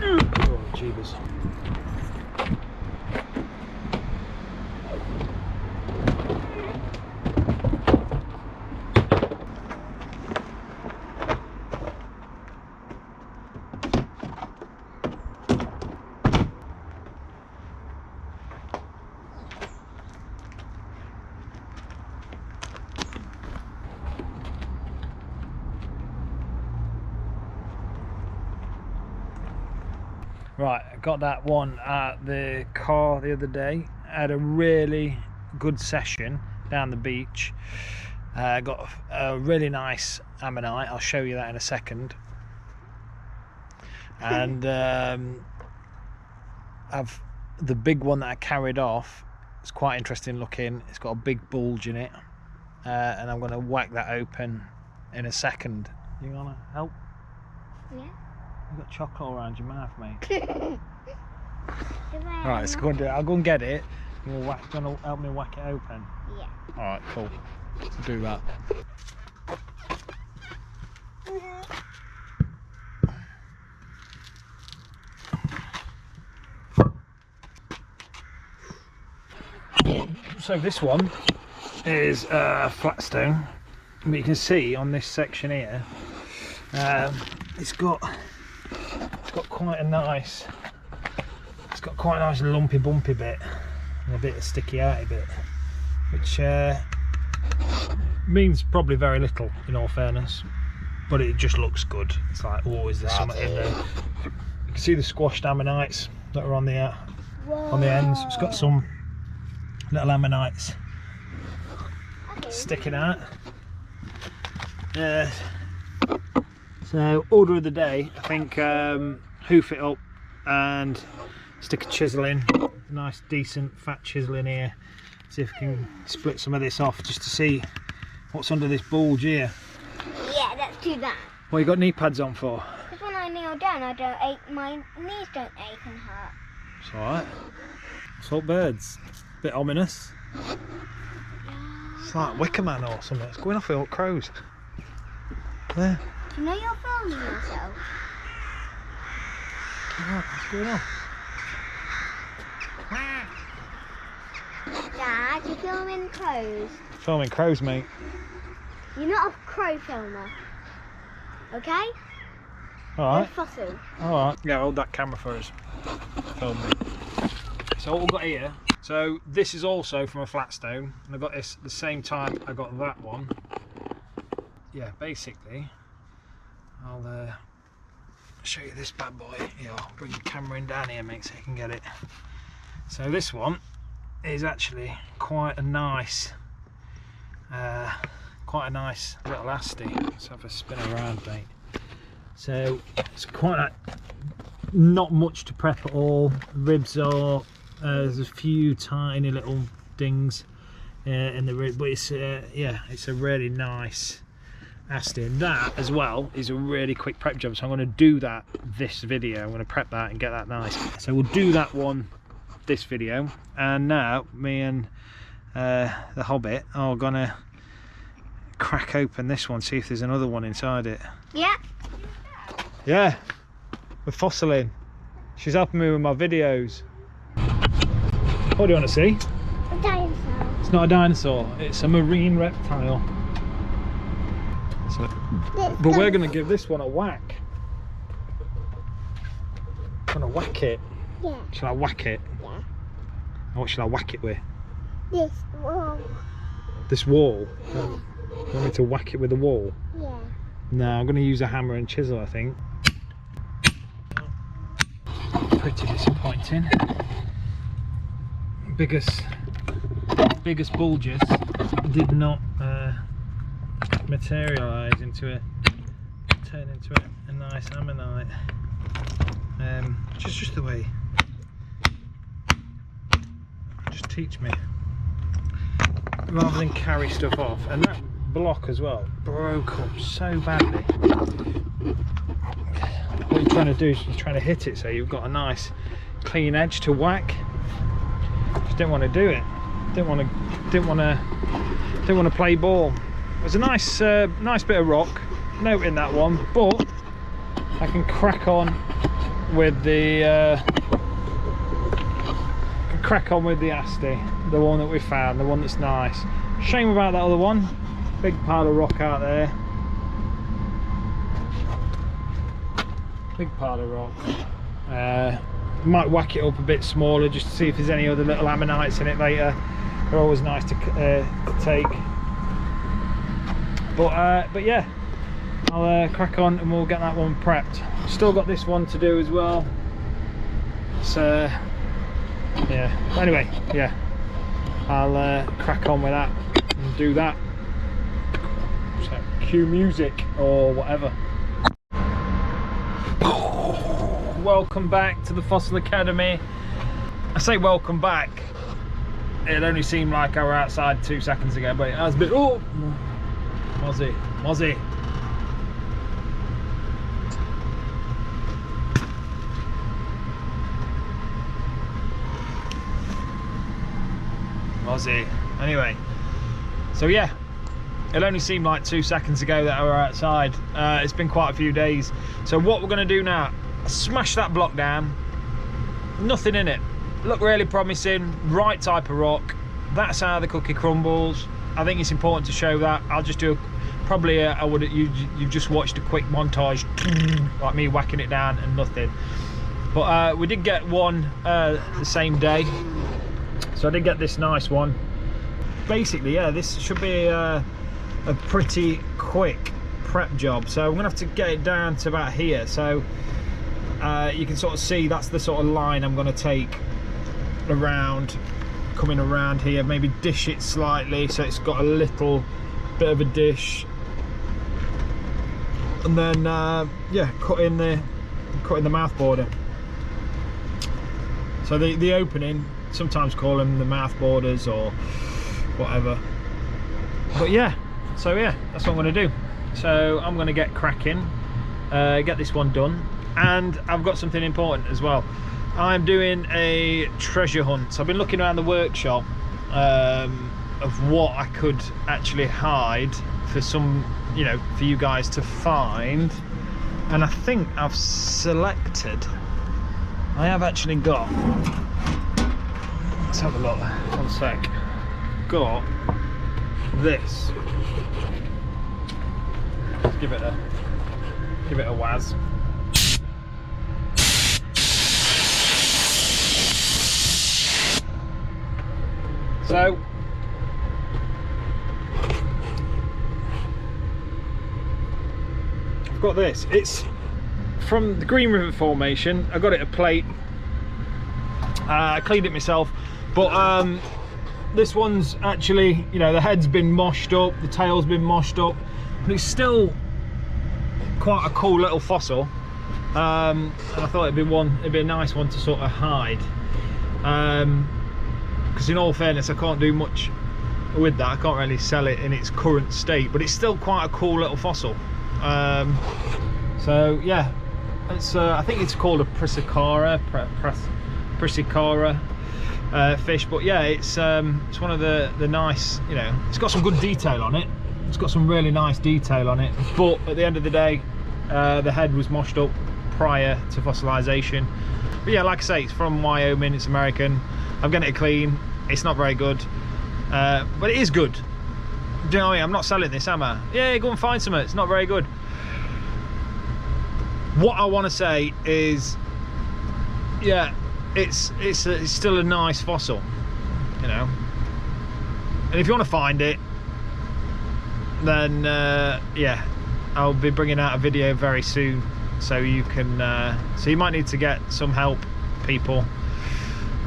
Oh, jeebus. Right, I got that one at the car the other day. I had a really good session down the beach. Got a really nice ammonite. I'll show you that in a second. And I've the big one that I carried off. It's quite interesting looking. It's got a big bulge in it, and I'm going to whack that open in a second. You want to help? Yeah. You've got chocolate all around your mouth, mate. Right, let's go and do it. I'll go and get it. You'll do you want to help me whack it open? Yeah. Alright, cool. Let's do that. So this one is flat stone. But you can see on this section here, it's got quite a nice, lumpy bumpy bit and a bit of sticky outy bit, which means probably very little in all fairness, but it just looks good. It's like, oh, is there something in there? You can see the squashed ammonites that are on the ends. It's got some little ammonites sticking out. So order of the day, I think, hoof it up and stick a chisel in, a nice decent fat chisel in here. See if we can split some of this off just to see what's under this bulge here. Yeah, let's do that. What you got knee pads on for? Because when I kneel down, my knees don't ache and hurt. It's alright. Salt birds. Bit ominous. It's like Wicker Man or something. It's going off with all crows. There. Do you know you're filming yourself? What's going on? Dad, you're filming crows. Filming crows, mate. You're not a crow filmer. Okay? Alright. You're a fossil. Alright. Yeah, hold that camera for us. Film me. So what we've got here. So this is also from a flat stone. And I got this at the same time I got that one. Yeah, basically, I'll show you this bad boy. Yeah, I'll bring the camera in down here, mate, so you can get it. So this one is actually quite a nice little asti. Let's have a spin around, mate. So it's quite not much to prep at all. Ribs are there's a few tiny little dings in the rib, but it's yeah, it's a really nice asti, and that as well is a really quick prep job. So I'm going to do that this video. I'm going to prep that and get that nice. So we'll do that one this video, and now me and the Hobbit are gonna crack open this one, see if there's another one inside it. Yeah. Yeah, we're fossiling. She's helping me with my videos. What do you want to see? A dinosaur. It's not a dinosaur, it's a marine reptile. So, but we're going to give this one a whack. I'm going to whack it. Yeah. Shall I whack it? Yeah. And what shall I whack it with? This wall. This wall? Yeah. You want me to whack it with a wall? Yeah. No, I'm going to use a hammer and chisel, I think. Pretty disappointing. Biggest bulges did not materialise turn into a nice ammonite. Just the way. Just teach me. Rather than carry stuff off. And that block as well broke up so badly. What you're trying to do is you're trying to hit it so you've got a nice clean edge to whack. Just didn't want to do it. Didn't want to play ball. It was a nice bit of rock. noting that one, but I can crack on with the Asti, the one that we found, the one that's nice. Shame about that other one. Big pile of rock out there. Big pile of rock. Might whack it up a bit smaller just to see if there's any other little ammonites in it later. They're always nice to take. But yeah, I'll crack on and we'll get that one prepped. Still got this one to do as well. So yeah. Anyway, yeah, I'll crack on with that and do that. So cue music or whatever. Welcome back to the Fossil Academy. I say welcome back. It only seemed like I were outside 2 seconds ago, but it has been. Oh, Mozzie, Mozzie. Mozzie. Anyway, so yeah, it only seemed like 2 seconds ago that I were outside. It's been quite a few days. So what we're going to do now, smash that block down. Nothing in it. Look really promising, right type of rock. That's how the cookie crumbles. I think it's important to show that. I'll just do you've just watched a quick montage like me whacking it down and nothing. But we did get one the same day. So I did get this nice one. Basically, yeah, this should be a pretty quick prep job. So I'm gonna have to get it down to about here. So you can sort of see that's the sort of line I'm gonna take around, coming around here, maybe dish it slightly so it's got a little bit of a dish, and then yeah, cut in the mouth border. So the opening, sometimes call them the mouth borders or whatever, but yeah, so yeah, that's what I'm going to do. So I'm going to get cracking, get this one done, and I've got something important as well. I'm doing a treasure hunt. So I've been looking around the workshop of what I could actually hide for some, you know, for you guys to find, and I think I've selected, I have actually got, let's have a look, 1 sec, got this. Let's give it a whiz. So I've got this. It's from the Green River Formation. I got it a plate. I cleaned it myself, but this one's actually, you know, the head's been moshed up, the tail's been moshed up, but it's still quite a cool little fossil. And I thought it'd be a nice one to sort of hide. Because in all fairness, I can't do much with that. I can't really sell it in its current state, but it's still quite a cool little fossil. So yeah, it's I think it's called a Prissacara fish, but yeah, it's one of the nice, you know, it's got some good detail on it. It's got some really nice detail on it, but at the end of the day, the head was moshed up prior to fossilization. But yeah, like I say, it's from Wyoming, it's American. I'm getting it clean. It's not very good, but it is good. Do you know what I mean? I'm not selling this, am I? Yeah, go and find some. It's not very good. What I want to say is, yeah, it's still a nice fossil, you know. And if you want to find it, then yeah, I'll be bringing out a video very soon, so you can. So you might need to get some help, people,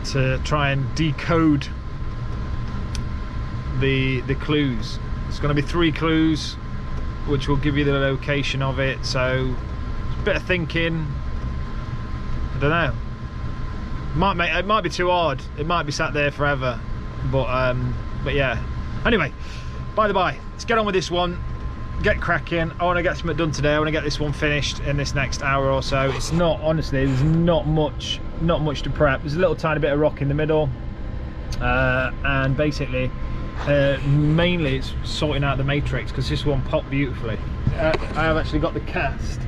to try and decode the clues. It's going to be 3 clues which will give you the location of it, so it's a bit of thinking. I don't know, it might be too hard, it might be sat there forever, but yeah. Anyway, by the by, let's get on with this one, get cracking. I want to get something done today. I want to get this one finished in this next hour or so. It's not, honestly, there's not much to prep. There's a little tiny bit of rock in the middle, and basically Mainly it's sorting out the matrix because this one popped beautifully. I have actually got the cast.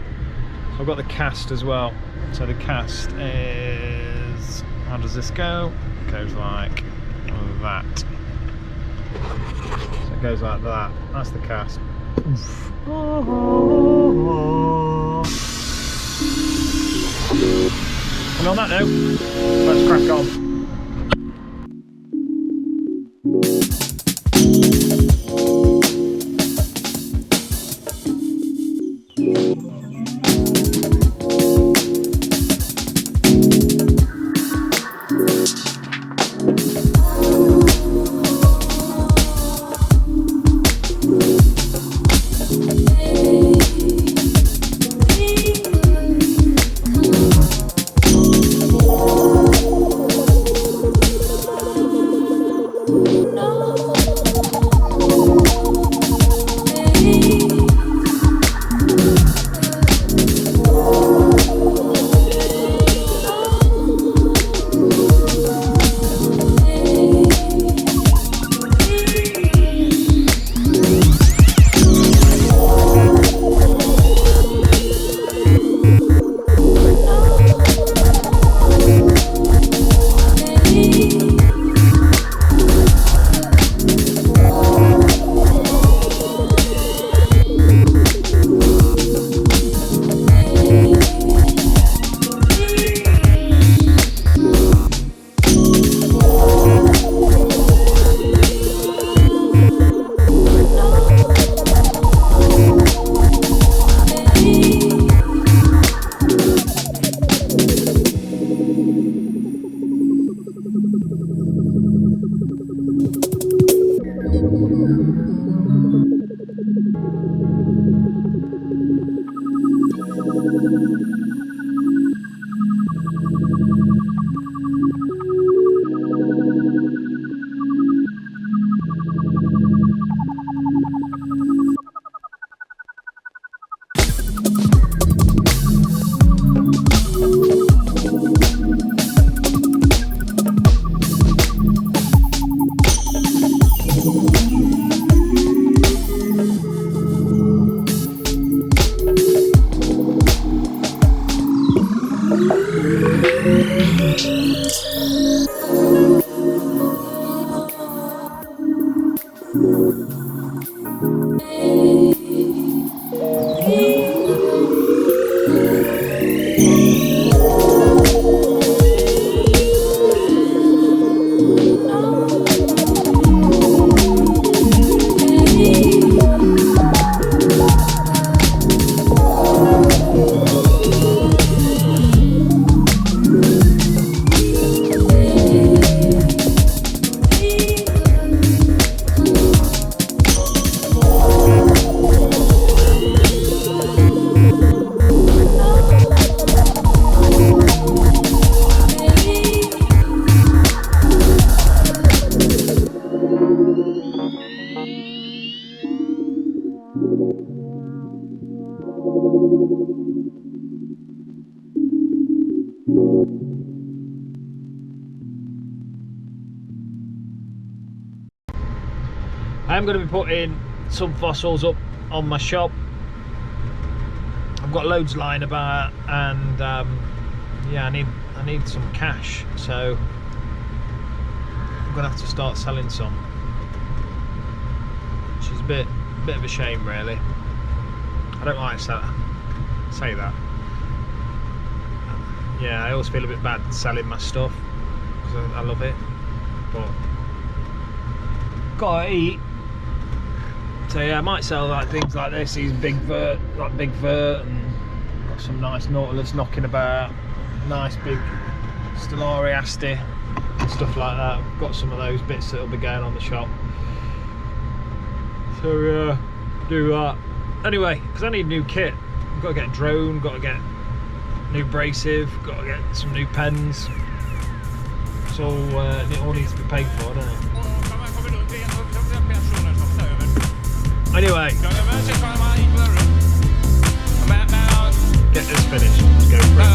I've got the cast as well. So the cast is, how does this go? It goes like that. So it goes like that. That's the cast. Oof. And on that note, let's crack on. I'm going to be putting some fossils up on my shop. I've got loads lying about, and yeah, I need some cash, so I'm going to have to start selling some, which is a bit of a shame, really. I don't like to say that. Yeah, I always feel a bit bad selling my stuff because I love it, but gotta eat. So yeah, I might sell like things like this, these big vert, like big vert, and got some nice nautilus knocking about, nice big stellari asti, and stuff like that. Got some of those bits that'll be going on the shop. So yeah, do that. Anyway, because I need new kit. I've got to get a drone, got to get new abrasive, got to get some new pens. So it all needs to be paid for, doesn't it? Anyway, get this finished. Let's go for it.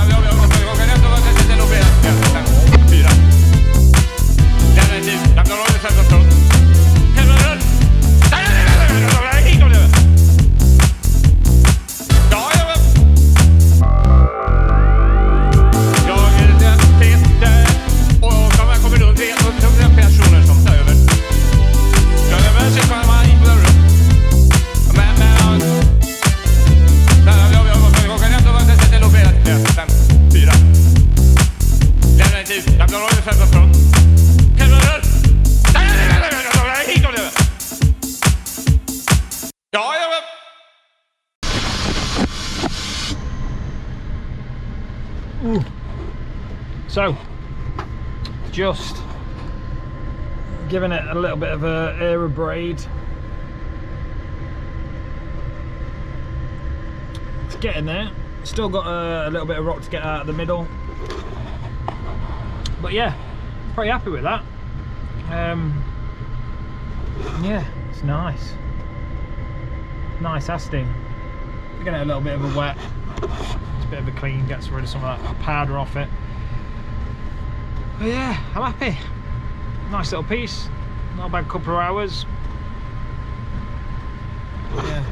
Ooh. So just giving it a little bit of a air braid. It's getting there. Still got a little bit of rock to get out of the middle, but yeah, pretty happy with that. Yeah, it's nice Asti. Getting it a little bit of a wet, it's a bit of a clean, gets rid of some of that powder off it. But yeah, I'm happy. Nice little piece, not a bad couple of hours. Yeah.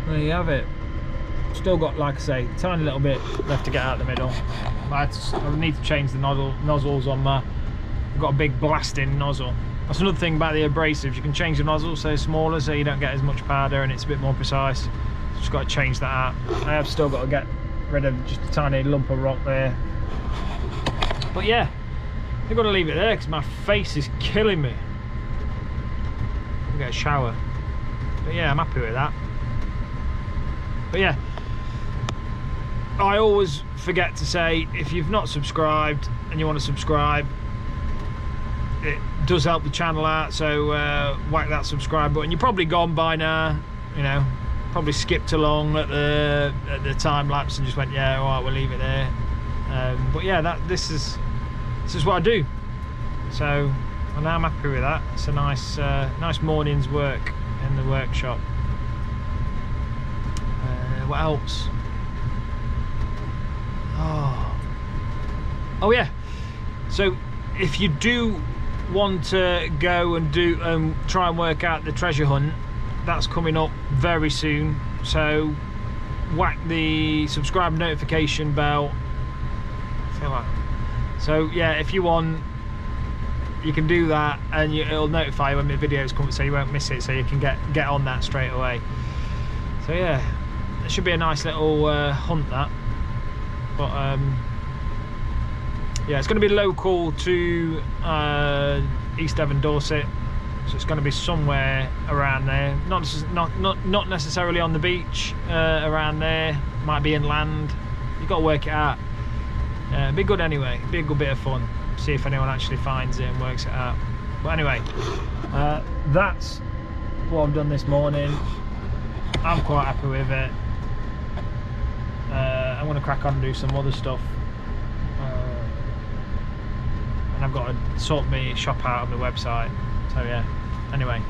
There you have it. Still got, like I say, a tiny little bit left to get out the middle. I need to change the nozzles on my, I've got a big blasting nozzle. That's another thing about the abrasives, you can change the nozzle so it's smaller so you don't get as much powder and it's a bit more precise. Just got to change that out. I have still got to get rid of just a tiny lump of rock there. But yeah, I've got to leave it there because my face is killing me. I'll get a shower. But yeah, I'm happy with that. But yeah, I always forget to say, if you've not subscribed and you want to subscribe, it does help the channel out, so whack that subscribe button. You're probably gone by now, you know, probably skipped along at the time lapse and just went, yeah, all right, we'll leave it there. But yeah, this is what I do, so I'm happy with that. It's a nice morning's work in the workshop. What else? Oh yeah, so if you do want to go and try and work out the treasure hunt, that's coming up very soon, so whack the subscribe notification bell. So yeah, if you want, you can do that and it'll notify you when the videos come, so you won't miss it, so you can get on that straight away. So yeah, it should be a nice little hunt, that. But yeah, it's going to be local to East Devon, Dorset, so it's going to be somewhere around there. Not necessarily on the beach, around there. Might be inland. You've got to work it out. Be good anyway. Be a good bit of fun. See if anyone actually finds it and works it out. But anyway, that's what I've done this morning. I'm quite happy with it. I'm going to crack on and do some other stuff, and I've got to sort my shop out on the website. So yeah, anyway,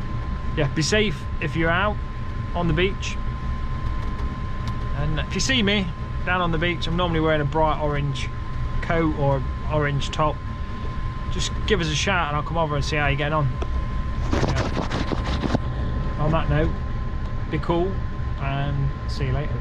yeah, be safe if you're out on the beach, and if you see me down on the beach, I'm normally wearing a bright orange coat or orange top. Just give us a shout and I'll come over and see how you're getting on. Yeah. On that note, be cool and see you later.